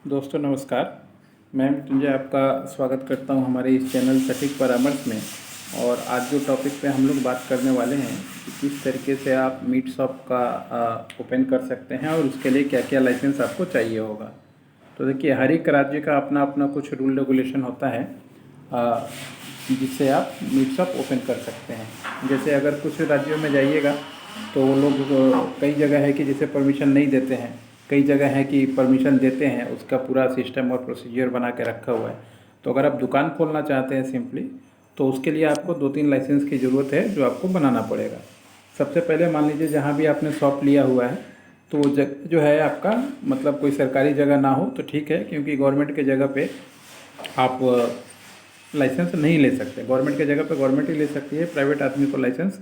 दोस्तों नमस्कार। मैं मृत्युंजय आपका स्वागत करता हूं हमारे इस चैनल सटीक परामर्श में। और आज जो टॉपिक पे हम लोग बात करने वाले हैं कि किस तरीके से आप मीट शॉप का ओपन कर सकते हैं और उसके लिए क्या क्या लाइसेंस आपको चाहिए होगा। तो देखिए, हर एक राज्य का अपना अपना कुछ रूल रेगुलेशन होता है जिससे आप मीट शॉप ओपन कर सकते हैं। जैसे अगर कुछ राज्यों में जाइएगा तो वो लोग कई जगह है कि जिसे परमिशन नहीं देते हैं, कई जगह है कि परमिशन देते हैं, उसका पूरा सिस्टम और प्रोसीजर बना के रखा हुआ है। तो अगर आप दुकान खोलना चाहते हैं सिंपली, तो उसके लिए आपको 2-3 लाइसेंस की ज़रूरत है जो आपको बनाना पड़ेगा। सबसे पहले मान लीजिए जहाँ भी आपने शॉप लिया हुआ है तो वो जगह जो है आपका मतलब कोई सरकारी जगह ना हो तो ठीक है, क्योंकि गवर्नमेंट के जगह पे आप लाइसेंस नहीं ले सकते। गवर्नमेंट के जगह पे गवर्नमेंट ही ले सकती है, प्राइवेट आदमी को लाइसेंस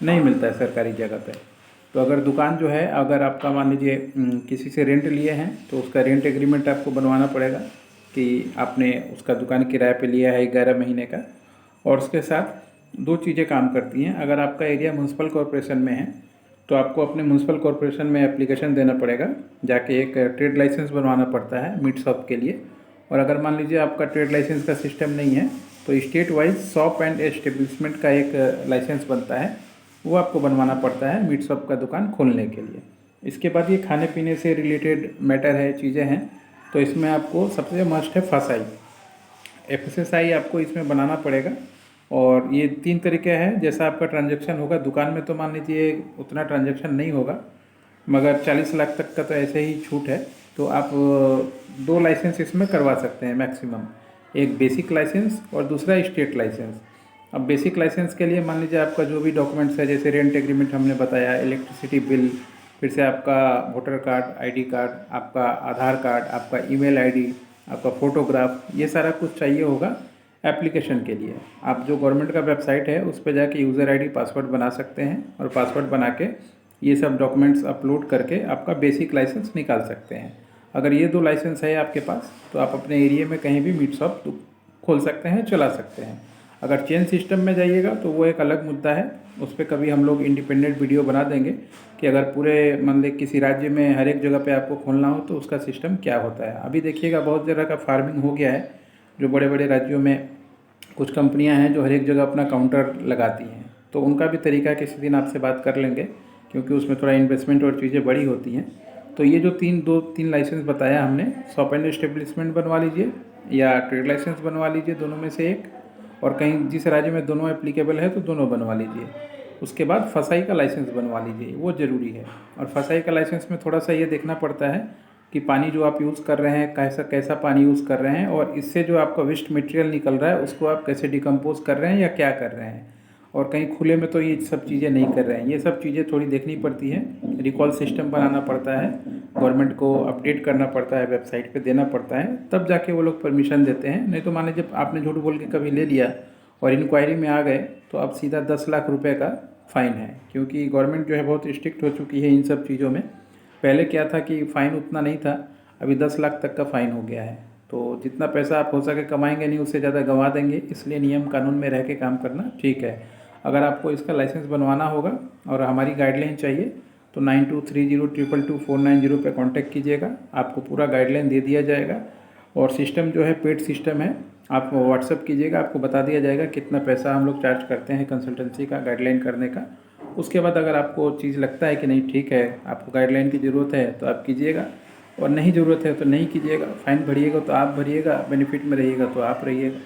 नहीं मिलता है सरकारी जगह पे। तो अगर दुकान जो है, अगर आपका मान लीजिए किसी से रेंट लिए हैं तो उसका रेंट एग्रीमेंट आपको बनवाना पड़ेगा कि आपने उसका दुकान किराए पे लिया है 11 महीने का। और उसके साथ दो चीज़ें काम करती हैं। अगर आपका एरिया म्यूनसिपल कॉरपोरेशन में है तो आपको अपने म्यूनसिपल कॉरपोरेशन में एप्लीकेशन देना पड़ेगा, जाके एक ट्रेड लाइसेंस बनवाना पड़ता है मीट शॉप के लिए। और अगर मान लीजिए आपका ट्रेड लाइसेंस का सिस्टम नहीं है तो state wise shop and establishment का एक लाइसेंस बनता है, वो आपको बनवाना पड़ता है मीट शॉप का दुकान खोलने के लिए। इसके बाद ये खाने पीने से रिलेटेड मैटर है, चीज़ें हैं। तो इसमें आपको सबसे मस्ट है फसाई, एफएसएसआई आपको इसमें बनाना पड़ेगा। और ये 3 तरीके हैं जैसा आपका ट्रांजैक्शन होगा। दुकान में तो मान लीजिए उतना ट्रांजैक्शन नहीं होगा, मगर 40 लाख तक का तो ऐसे ही छूट है। तो आप 2 लाइसेंस इसमें करवा सकते हैं मैक्सिमम, एक बेसिक लाइसेंस और दूसरा स्टेट लाइसेंस। अब बेसिक लाइसेंस के लिए मान लीजिए आपका जो भी डॉक्यूमेंट्स है, जैसे रेंट एग्रीमेंट हमने बताया, इलेक्ट्रिसिटी बिल, फिर से आपका वोटर कार्ड, आईडी कार्ड, आपका आधार कार्ड, आपका ईमेल आईडी, आपका फ़ोटोग्राफ, ये सारा कुछ चाहिए होगा एप्लीकेशन के लिए। आप जो गवर्नमेंट का वेबसाइट है उस पर जाके यूज़र आईडी पासवर्ड बना सकते हैं और पासवर्ड बना के ये सब डॉक्यूमेंट्स अपलोड करके आपका बेसिक लाइसेंस निकाल सकते हैं। अगर ये 2 लाइसेंस है आपके पास तो आप अपने एरिया में कहीं भी मीट शॉप खोल सकते हैं, चला सकते हैं। अगर चेन सिस्टम में जाइएगा तो वो एक अलग मुद्दा है, उस पर कभी हम लोग इंडिपेंडेंट वीडियो बना देंगे कि अगर पूरे मान लें किसी राज्य में हर एक जगह पे आपको खोलना हो तो उसका सिस्टम क्या होता है। अभी देखिएगा बहुत जगह का फार्मिंग हो गया है, जो बड़े बड़े राज्यों में कुछ कंपनियां हैं जो हर एक जगह अपना काउंटर लगाती हैं। तो उनका भी तरीका किसी दिन आपसे बात कर लेंगे, क्योंकि उसमें थोड़ा इन्वेस्टमेंट और चीज़ें बड़ी होती हैं। तो ये जो 3 लाइसेंस बताया हमने, शॉप एंड एस्टेब्लिशमेंट बनवा लीजिए या ट्रेड लाइसेंस बनवा लीजिए, दोनों में से एक। और कहीं जिस राज्य में दोनों एप्लीकेबल है तो दोनों बनवा लीजिए। उसके बाद फसाई का लाइसेंस बनवा लीजिए, वो ज़रूरी है। और फसाई का लाइसेंस में थोड़ा सा ये देखना पड़ता है कि पानी जो आप यूज़ कर रहे हैं कैसा कैसा पानी यूज़ कर रहे हैं, और इससे जो आपका वेस्ट मटेरियल निकल रहा है उसको आप कैसे डिकम्पोज कर रहे हैं या क्या कर रहे हैं। और कहीं खुले में तो ये सब चीज़ें नहीं कर रहे हैं, ये सब चीज़ें थोड़ी देखनी पड़ती हैं। रिकॉल सिस्टम बनाना पड़ता है, गवर्नमेंट को अपडेट करना पड़ता है, वेबसाइट पे देना पड़ता है, तब जाके वो लोग परमिशन देते हैं। नहीं तो मान लीजिए आपने झूठ बोल के कभी ले लिया और इंक्वायरी में आ गए तो अब सीधा 10 लाख रुपए का फ़ाइन है, क्योंकि गवर्नमेंट जो है बहुत स्ट्रिक्ट हो चुकी है इन सब चीज़ों में। पहले क्या था कि फ़ाइन उतना नहीं था, अभी 10 लाख तक का फ़ाइन हो गया है। तो जितना पैसा आप हो सके कमाएंगे नहीं, उससे ज़्यादा गंवा देंगे, इसलिए नियम कानून में रह के काम करना ठीक है। अगर आपको इसका लाइसेंस बनवाना होगा और हमारी गाइडलाइन चाहिए तो 9230222490 पे कांटेक्ट कीजिएगा, आपको पूरा गाइडलाइन दे दिया जाएगा। और सिस्टम जो है पेड सिस्टम है, आप व्हाट्सअप कीजिएगा, आपको बता दिया जाएगा कितना पैसा हम लोग चार्ज करते हैं कंसल्टेंसी का, गाइडलाइन करने का। उसके बाद अगर आपको चीज़ लगता है कि नहीं ठीक है, आपको गाइडलाइन की ज़रूरत है तो आप कीजिएगा, और नहीं ज़रूरत है तो नहीं कीजिएगा। फ़ाइन भरिएगा तो आप भरिएगा, बेनिफिट में रहिएगा तो आप रहिएगा।